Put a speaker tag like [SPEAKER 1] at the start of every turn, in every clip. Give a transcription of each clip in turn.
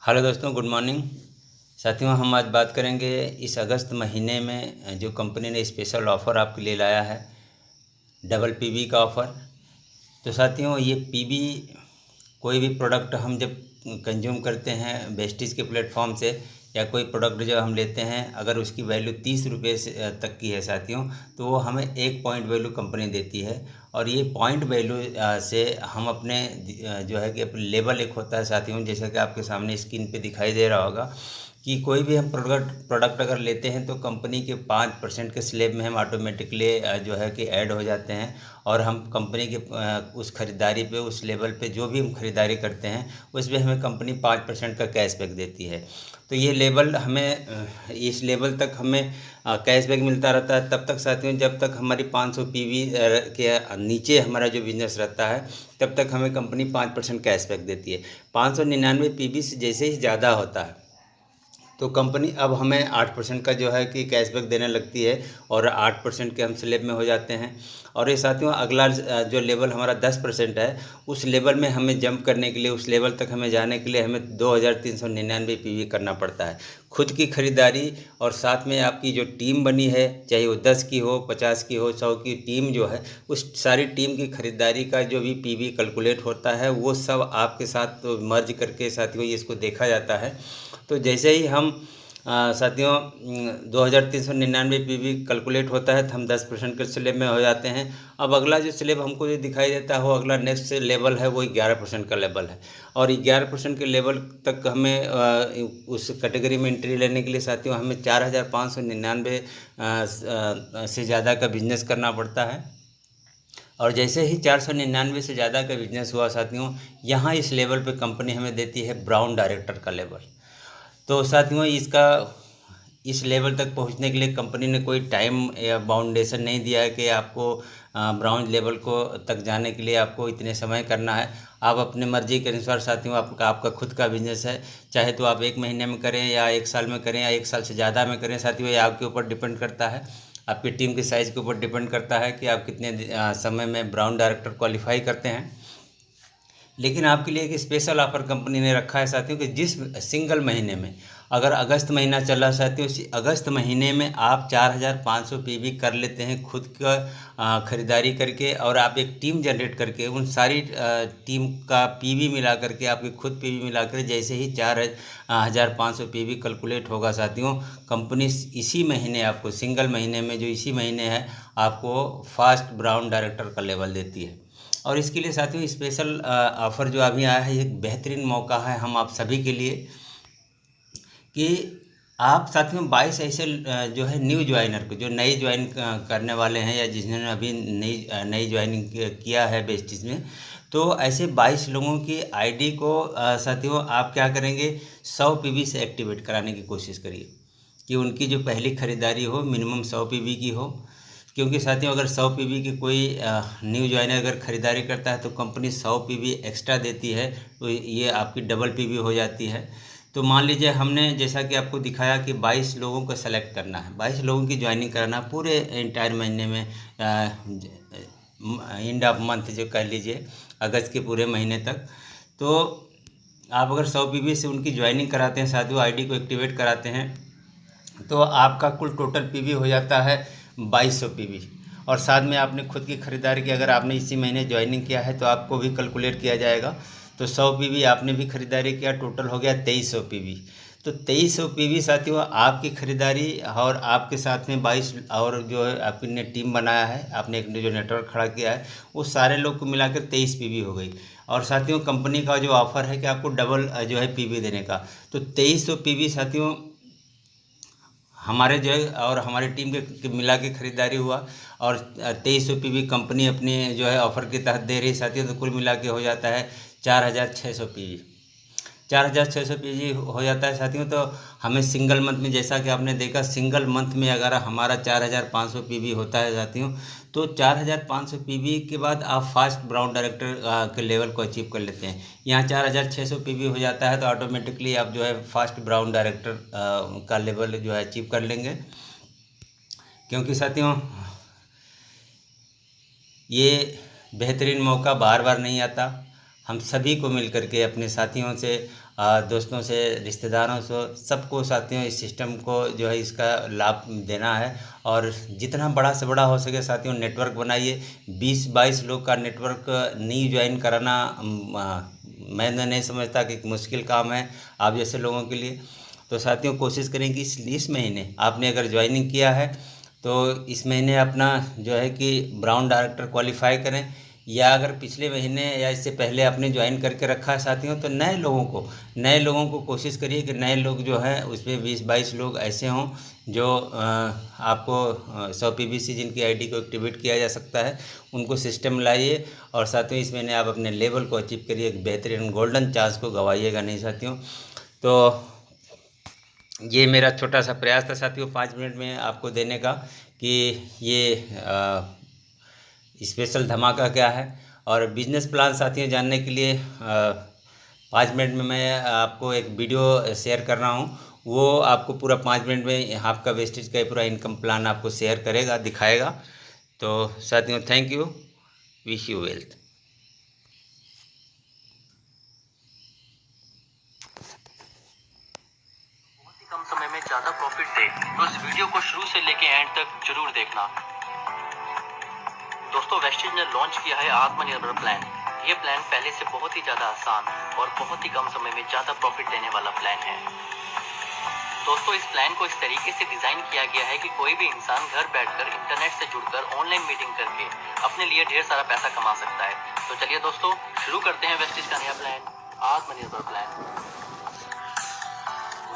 [SPEAKER 1] Hello दोस्तों, good morning. साथियों, हम आज बात करेंगे इस अगस्त महीने में जो कंपनी ने स्पेशल ऑफ़र आपके लिए लाया है, डबल पीवी का ऑफ़र। तो साथियों, ये पीवी कोई भी प्रोडक्ट हम जब कंज्यूम करते हैं वेस्टीज के प्लेटफॉर्म से, या कोई प्रोडक्ट जो हम लेते हैं, अगर उसकी वैल्यू 30 रुपये से तक की है साथियों, तो वो हमें एक पॉइंट वैल्यू कंपनी देती है। और ये पॉइंट वैल्यू से हम अपने जो है कि लेबल एक होता है साथियों, जैसा कि आपके सामने स्क्रीन पे दिखाई दे रहा होगा कि कोई भी हम प्रोडक्ट अगर लेते हैं तो कंपनी के 5% के स्लैब में हम ऑटोमेटिकली जो है कि ऐड हो जाते हैं। और हम कंपनी के उस ख़रीदारी पे, उस लेवल पे जो भी हम ख़रीदारी करते हैं उस पर हमें कंपनी 5% का कैशबैक देती है। तो ये लेवल हमें इस लेवल तक हमें कैशबैक मिलता रहता है तब तक साथियों, जब तक हमारी 500 पीवी के नीचे हमारा जो बिज़नेस रहता है, तब तक हमें कंपनी 5% कैशबैक देती है। 599 पीवी से जैसे ही ज़्यादा होता है तो कंपनी अब हमें 8% का जो है कि कैशबैक देने लगती है, और 8% के हम स्लैब में हो जाते हैं। और ये साथियों, अगला जो लेवल हमारा 10% है, उस लेवल में हमें जंप करने के लिए, उस लेवल तक हमें जाने के लिए हमें 2399 पीवी करना पड़ता है। खुद की खरीदारी और साथ में आपकी जो टीम बनी है, चाहे वो 10 की हो, 50 की हो, 100 की टीम जो है, उस सारी टीम की खरीदारी का जो भी पीवी कैलकुलेट होता है, वो सब आपके साथ मर्ज करके साथियों इसको देखा जाता है। तो जैसे ही हम साथियों 2399 पीवी कैलकुलेट होता है तो हम 10% के स्लैब में हो जाते हैं। अब अगला जो स्लैब हमको जो दिखाई देता है, वो अगला नेक्स्ट लेवल है, वो 11% का लेवल है। और 11% के लेवल तक हमें उस कैटेगरी में एंट्री लेने के लिए साथियों हमें 4599 से ज़्यादा का बिजनेस करना पड़ता है। और जैसे ही 499 से ज़्यादा का बिजनेस हुआ साथियों, यहाँ इस लेवल पे कंपनी हमें देती है ब्राउन डायरेक्टर का लेवल। तो साथियों, इस लेवल तक पहुंचने के लिए कंपनी ने कोई टाइम या बाउंडेशन नहीं दिया है कि आपको ब्राउन लेवल को तक जाने के लिए आपको इतने समय करना है। आप अपने मर्जी के अनुसार साथियों, आपका खुद का बिजनेस है, चाहे तो आप 1 महीने में करें या 1 साल में करें या 1 साल से ज़्यादा में करें साथियों, ये आपके ऊपर डिपेंड करता है। आपकी टीम के साइज़ के ऊपर डिपेंड करता है कि आप कितने समय में ब्राउन डायरेक्टर क्वालिफाई करते हैं। लेकिन आपके लिए एक स्पेशल ऑफर कंपनी ने रखा है साथियों कि जिस सिंगल महीने में, अगर अगस्त महीना चल रहा है साथियों, उसी अगस्त महीने में आप 4500 पीवी कर लेते हैं खुद का ख़रीदारी करके, और आप एक टीम जनरेट करके उन सारी टीम का पीवी मिला करके, आपकी खुद पीवी मिला कर जैसे ही 4500 पीवी कैलकुलेट होगा साथियों, कंपनी इसी महीने आपको, सिंगल महीने में जो इसी महीने है, आपको फास्ट ब्राउन डायरेक्टर का लेवल देती है। और इसके लिए साथियों स्पेशल ऑफ़र जो अभी आया है, एक बेहतरीन मौका है हम आप सभी के लिए कि आप साथियों 22 ऐसे जो है न्यू ज्वाइनर को, जो नई ज्वाइन करने वाले हैं या जिन्होंने अभी नई ज्वाइनिंग किया है वेस्टीज में, तो ऐसे 22 लोगों की आईडी को साथियों आप क्या करेंगे, 100 पीवी से एक्टिवेट कराने की कोशिश करिए कि उनकी जो पहली ख़रीदारी हो मिनिमम 100 पीवी की हो। क्योंकि साथियों, अगर 100 पीवी की कोई न्यू ज्वाइनर अगर ख़रीदारी करता है तो कंपनी 100 पीवी एक्स्ट्रा देती है, तो ये आपकी डबल पीवी हो जाती है। तो मान लीजिए हमने जैसा कि आपको दिखाया कि 22 लोगों को सेलेक्ट करना है, 22 लोगों की ज्वाइनिंग कराना पूरे इंटायर महीने में, एंड ऑफ मंथ जो कह लीजिए, अगस्त के पूरे महीने तक। तो आप अगर 100 पीवी से उनकी ज्वाइनिंग कराते हैं साथियों, आईडी को एक्टिवेट कराते हैं, तो आपका कुल टोटल पीवी हो जाता है 2200 पीवी। और साथ में आपने खुद की खरीदारी की, अगर आपने इसी महीने ज्वाइनिंग किया है तो आपको भी कैलकुलेट किया जाएगा। तो 100 पीवी आपने भी खरीदारी किया, टोटल हो गया 2300 पीवी। तो 2300 पीवी साथियों आपकी खरीदारी, और आपके साथ में 22 और जो है आपने टीम बनाया है, आपने एक जो नेटवर्क खड़ा किया है, वो सारे लोग को मिलाकर 23 पीवी हो गई। और साथियों कंपनी का जो ऑफ़र है कि आपको डबल जो है पीवी देने का, तो 2300 पीवी साथियों हमारे जो है और हमारी टीम के मिला के ख़रीदारी हुआ, और 2300 पीवी कंपनी अपनी जो है ऑफ़र के तहत दे रही साथियों, तो कुल मिला के हो जाता है 4600 पीवी। 4600 पीवी हो जाता है साथियों। तो हमें सिंगल मंथ में, जैसा कि आपने देखा, सिंगल मंथ में अगर हमारा 4500 पीवी होता है साथियों, तो 4500 पीवी के बाद आप फास्ट ब्राउन डायरेक्टर के लेवल को अचीव कर लेते हैं। यहाँ 4600 पीवी हो जाता है तो ऑटोमेटिकली आप जो है फास्ट ब्राउन डायरेक्टर का लेवल जो है अचीव कर लेंगे। क्योंकि साथियों ये बेहतरीन मौका बार बार नहीं आता। हम सभी को मिल कर के अपने साथियों से, दोस्तों से, रिश्तेदारों से, सबको साथियों इस सिस्टम को जो है इसका लाभ देना है। और जितना बड़ा से बड़ा हो सके साथियों नेटवर्क बनाइए। 20-22 लोग का नेटवर्क न्यू ज्वाइन कराना मैं नहीं समझता कि मुश्किल काम है आप जैसे लोगों के लिए। तो साथियों कोशिश करें कि इस महीने आपने अगर ज्वाइनिंग किया है तो इस महीने अपना जो है कि ब्राउन डायरेक्टर क्वालिफाई करें, या अगर पिछले महीने या इससे पहले आपने ज्वाइन करके रखा है साथियों तो नए लोगों को कोशिश करिए कि नए लोग जो हैं उसमें 20-22 लोग ऐसे हों जो आपको 100 PBC जिनकी आईडी को एक्टिवेट किया जा सकता है उनको सिस्टम लाइए। और साथियों इस महीने आप अपने लेवल को अचीव करिए, एक बेहतरीन गोल्डन चांस को गंवाइएगा नहीं साथियों। तो ये मेरा छोटा सा प्रयास था साथियों 5 मिनट में आपको देने का कि ये स्पेशल धमाका क्या है। और बिजनेस प्लान साथियों जानने के लिए 5 मिनट में मैं आपको एक वीडियो शेयर कर रहा हूँ, वो आपको पूरा 5 मिनट में आपका वेस्टेज का पूरा इनकम प्लान आपको शेयर करेगा, दिखाएगा। तो साथियों thank you, wish you wealth.
[SPEAKER 2] कम समय में ज्यादा प्रॉफिट दे तो इस वीडियो को शुरू से लेके एंड तक जरूर देखना। दोस्तों वेस्टेज ने लॉन्च किया है आत्मनिर्भर प्लान। ये प्लान पहले से बहुत ही ज्यादा आसान और बहुत ही कम समय में ज्यादा प्रॉफिट देने वाला प्लान है। दोस्तों इस प्लान को इस तरीके से डिजाइन किया गया है कि कोई भी इंसान घर बैठकर इंटरनेट से जुड़कर ऑनलाइन मीटिंग करके अपने लिए ढेर सारा पैसा कमा सकता है। तो चलिए दोस्तों शुरू करते हैं वेस्टेज का नया प्लान आत्मनिर्भर प्लान।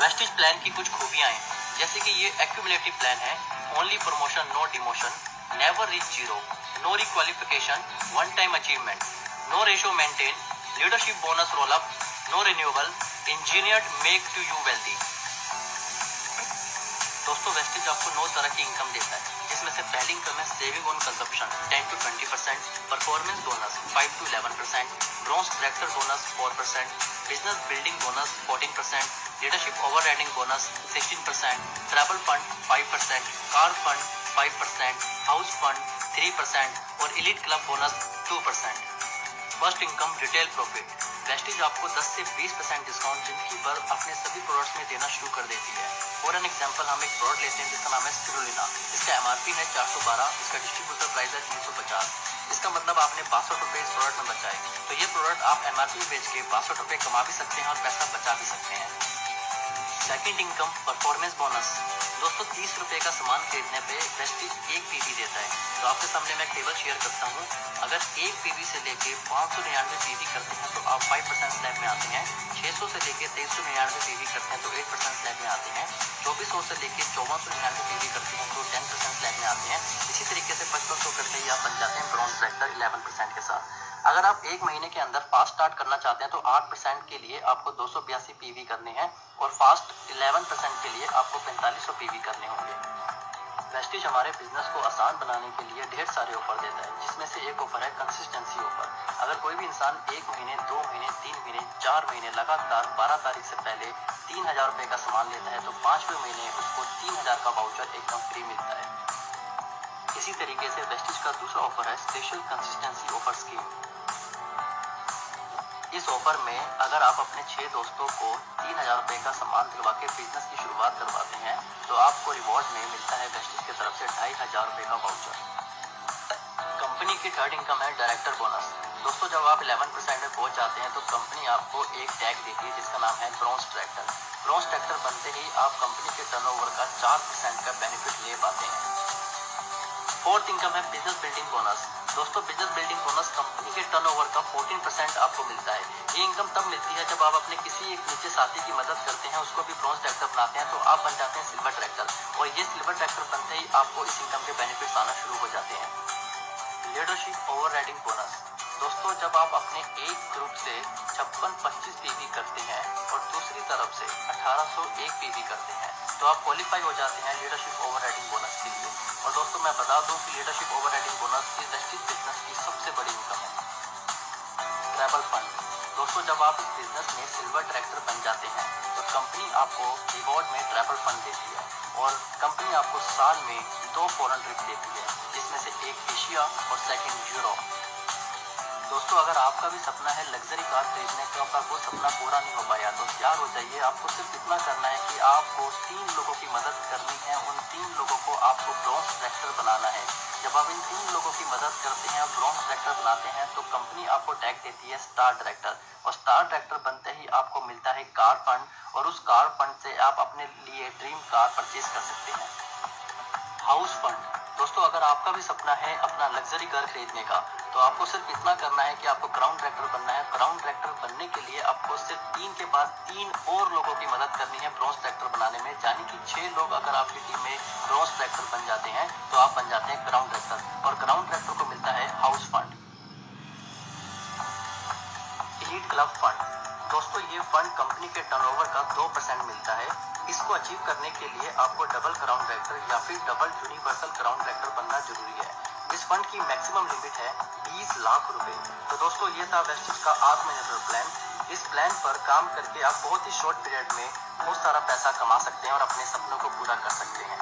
[SPEAKER 2] वेस्टेज प्लान की कुछ खूबियां हैं, जैसे कि ये एक्यूमुलेटिव प्लान है, only promotion no demotion, never reach zero, no requalification, one time achievement, no ratio maintain, leadership bonus roll up, no renewable, engineered make to you wealthy. दोस्तों wastage आपको 9 तरह की इनकम देता है, जिसमें से पहली इनकम है saving on consumption 10 to 20%, performance bonus 5 to 11%, bronze director bonus 4%, business building bonus 14%, leadership overriding bonus 16%, travel fund 5%, car fund 5%, house fund 3% और elite club bonus 2%। First income retail profit. Wastage आपको 10 से 20% discount जिंदगी भर अपने सभी products में देना शुरू कर देती है। फॉर एन एग्जांपल हम एक प्रोडक्ट लेते हैं जिसका नाम है स्पिरुलिना। इसका MRP है 412, इसका डिस्ट्रीब्यूटर प्राइस है 350। इसका मतलब आपने 62 रुपये इस प्रोडक्ट में बचाए। तो ये प्रोडक्ट आप MRP बेच के 62 रुपये कमा भी सकते हैं और पैसा बचा भी सकते हैं। Second income performance bonus. दोस्तों 30 रुपये का सामान खरीदने पे वेस्टेज 1 PV देता है। तो आपके सामने मैं टेबल शेयर करता हूँ। अगर 1 PV से लेके 599 PV करते हैं तो आप 5% स्लैब में आते हैं। 600 से लेके 2399 PV करते हैं तो 8% स्लैब में आते हैं। 2400 से लेके 5499 PV करते हैं तो 10% स्लैब में आते हैं। इसी तरीके से 5500 करते ही आप बन जाते हैं ब्रॉन्ज डायरेक्टर 11% के साथ। अगर आप 1 महीने के अंदर फास्ट स्टार्ट करना चाहते हैं तो 8% के लिए आपको 282 PV करने हैं और फास्ट 11% के लिए आपको 4500 PV करने होंगे। वेस्टेज हमारे बिजनेस को आसान बनाने के लिए ढेर सारे ऑफर देता है, जिसमें से एक ऑफर है कंसिस्टेंसी ऑफर। अगर कोई भी इंसान 1 महीने 2 महीने 3 महीने 4 महीने लगातार 12 तारीख से पहले 3000 रुपये का सामान लेता है तो 5वें महीने उसको 3000 का वाउचर एकदम फ्री मिलता है। इसी तरीके से वेस्टेज का दूसरा ऑफर है स्पेशल कंसिस्टेंसी ऑफर स्कीम। इस ऑफर में अगर आप अपने 6 दोस्तों को 3000 रुपये का सामान दिलवा के बिजनेस की शुरुआत करवाते हैं तो आपको रिवॉर्ड में मिलता है वेस्टेज की तरफ से 2500 रुपये का वाउचर। कंपनी की थर्ड इनकम है डायरेक्टर बोनस। दोस्तों जब आप 11% में पहुंच जाते हैं तो कंपनी आपको एक टैग देती है जिसका नाम है ब्रॉन्ज डायरेक्टर। ब्रॉन्ज डायरेक्टर बनते ही आप कंपनी के टर्नओवर का 4% का बेनिफिट ले पाते हैं। फोर्थ इनकम है बिजनेस बिल्डिंग बोनस। दोस्तों बिजनेस बिल्डिंग बोनस कंपनी के टर्नओवर का 14% आपको मिलता है। ये इनकम तब मिलती है जब आप अपने किसी एक नीचे साथी की मदद करते हैं, उसको भी ब्रॉन्ज डायरेक्टर बनाते हैं तो आप बन जाते हैं सिल्वर डायरेक्टर और ये सिल्वर डायरेक्टर बनते ही आपको इस इनकम के बेनिफिट्स आना शुरू हो जाते हैं। Leadership overriding bonus. दोस्तों जब आप अपने एक ग्रुप से 56-25 PV करते हैं और दूसरी तरफ से 1801 PV करते हैं तो आप क्वालिफाई हो जाते हैं लीडरशिप ओवरराइडिंग बोनस के लिए। और दोस्तों मैं बता दूं कि लीडरशिप ओवरराइडिंग बोनस इस वेस्टेज बिजनेस की सबसे बड़ी इनकम है। Travel fund. दोस्तों जब आप इस बिजनेस में सिल्वर डायरेक्टर बन जाते हैं तो कंपनी आपको रिवॉर्ड में ट्रैवल फंड देती है और कंपनी आपको साल में 2 फॉरेन ट्रिप देती है, जिसमें से एक एशिया और सेकंड यूरोप। दोस्तों अगर आपका भी सपना है लग्जरी कार खरीदने का पर वो सपना पूरा नहीं हो पाया तो तैयार हो जाइए। आपको सिर्फ इतना करना है कि आपको 3 लोगों की मदद करनी है। उन 3 लोगों को आपको ब्रॉन्ज ट्रैक्टर बनाना है। जब आप इन 3 लोगों की मदद करते हैं और ब्रॉन्ज ट्रैक्टर बनाते हैं तो कंपनी आपको टैग देती है स्टार ट्रैक्टर, और स्टार ट्रैक्टर बनते ही आपको मिलता है कार फंड, और उस कार फंड से आप अपने लिए ड्रीम कार परचेज कर सकते हैं। House fund. दोस्तों अगर आपका भी सपना है अपना लग्जरी घर खरीदने का तो आपको सिर्फ इतना करना है कि आपको क्राउन ट्रैक्टर बनना है। क्राउन ट्रैक्टर बनने के लिए आपको सिर्फ 3 के बाद 3 और लोगों की मदद करनी है ब्रॉन्ज ट्रैक्टर बनाने में, यानी कि 6 लोग अगर आपकी टीम में ब्रॉन्ज ट्रैक्टर बन जाते हैं तो आप बन जाते हैं क्राउन ट्रैक्टर, और क्राउन ट्रैक्टर को मिलता है house fund. Elite club fund. दोस्तों ये फंड कंपनी के टर्नओवर का 2% मिलता है। इसको अचीव करने के लिए आपको डबल क्राउन ट्रैक्टर या फिर डबल यूनिवर्सल क्राउन ट्रैक्टर बनना जरूरी है। इस फंड की मैक्सिमम लिमिट है 20 लाख रुपए। तो दोस्तों ये था वेस्टिज का आत्मनिर्भर प्लान। इस प्लान पर काम करके आप बहुत ही शॉर्ट पीरियड में बहुत सारा पैसा कमा सकते हैं और अपने सपनों को पूरा कर सकते हैं।